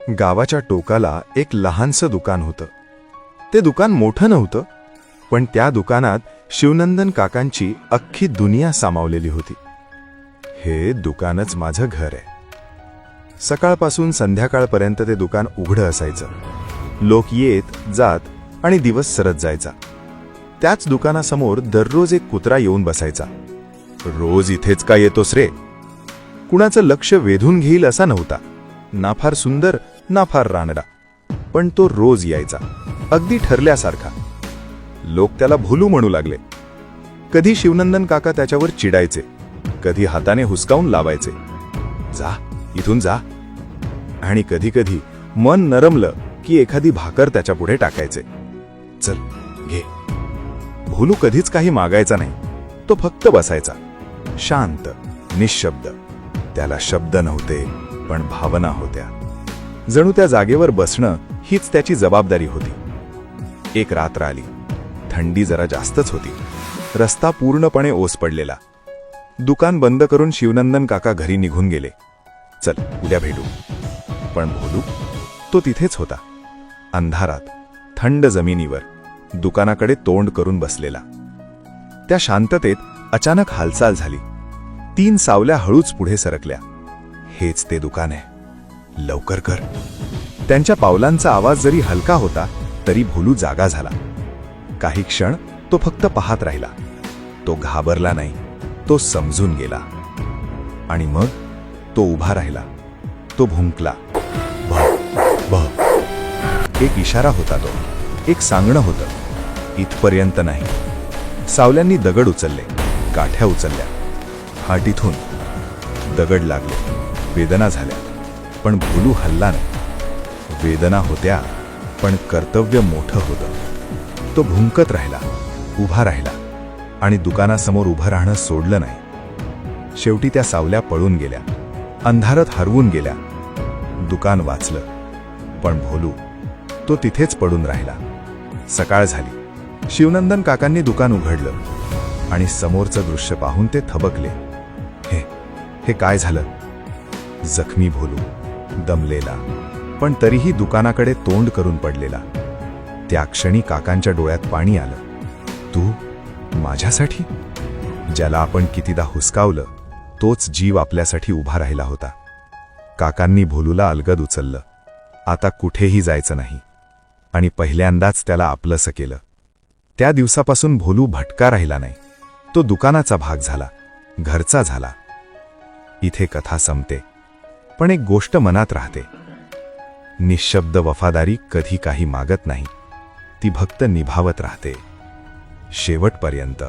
गावाच्या टोकाला एक लहानसं दुकान होतं. ते दुकान मोठं नव्हतं, पण त्या दुकानात शिवनंदन काकांची अख्खी दुनिया सामावलेली होती. हे दुकानच माझं घर आहे. सकाळपासून संध्याकाळपर्यंत ते दुकान उघडं असायचं. लोक येत जात आणि दिवस सरत जायचा. त्याच दुकानासमोर दररोज एक कुत्रा येऊन बसायचा. रोज इथेच का येतोस रे? कुणाचं लक्ष वेधून घेईल असा नव्हता. ना फार सुंदर ना फार रानडा, पण तो रोज यायचा, अगदी ठरल्यासारखा. लोक त्याला भोलू म्हणू लागले. कधी शिवनंदन काका त्याच्यावर चिडायचे, कधी हाताने हुसकावून लावायचे, जा इथून जा. आणि कधी कधी मन नरमलं की एखादी भाकर त्याच्या पुढे टाकायचे. चल घे. भोलू कधीच काही मागायचा नाही. तो फक्त बसायचा, शांत, निशब्द. त्याला शब्द नव्हते, पण भावना होत्या. जणू त्या जागेवर बसणं हीच त्याची जबाबदारी होती. एक रात्र आली. थंडी जरा जास्तच होती. रस्ता पूर्णपणे ओस पडलेला. दुकान बंद करून शिवनंदन काका घरी निघून गेले. चल उद्या भेटू. पण भोलू, तो तिथेच होता, अंधारात, थंड जमिनीवर, दुकानाकडे तोंड करून बसलेला. त्या शांततेत अचानक हालचाल झाली. 3 सावल्या हळूच पुढे सरकल्या. हेच ते दुकान आहे, लवकर कर. त्यांच्या पावलांचा आवाज जरी हलका होता तरी भोलू जागा झाला. काही क्षण तो फक्त पाहत राहिला. तो घाबरला नाही, तो समजून गेला. आणि मग तो उभा राहिला. तो भुंकला, भ भ. एक इशारा होता तो, एक सांगणं होतं, इथपर्यंत नाही. सावल्यांनी दगड उचलले, काठ्या उचलल्या. हाटीतून दगड लागले. वेदना झाल्या, पण भोलू हलला नाही. वेदना होत्या, पण कर्तव्य मोठं होतं. तो भुंकत राहिला, उभा राहिला, आणि दुकानासमोर उभं राहणं सोडलं नाही. शेवटी त्या सावल्या पळून गेल्या, अंधारात हरवून गेल्या. दुकान वाचलं, पण भोलू, तो तिथेच पडून राहिला. सकाळ झाली. शिवनंदन काकांनी दुकान उघडलं आणि समोरचं दृश्य पाहून ते थबकले. हे काय झालं? जखमी भोलू, दमलेला, पण तरीही दुकानाकडे तोंड करून पडलेला. त्या क्षणी काकांच्या डोळ्यात पाणी आलं. तू माझ्यासाठी? ज्याला आपण कितीदा हुसकावलं, तोच जीव आपल्यासाठी उभा राहिला होता. काकांनी भोलूला अलगद उचललं. आता कुठेही जायचं नाही, आणि पहिल्यांदाच त्याला आपलंसं केलं. त्या दिवसापासून भोलू भटका राहिला नाही. तो दुकानाचा भाग झाला, घरचा झाला. इथे कथा संपते, पण एक गोष्ट मनात राहते. निशब्द वफादारी कधी काही मागत नाही, ती फक्त निभावत राहते शेवटपर्यंत.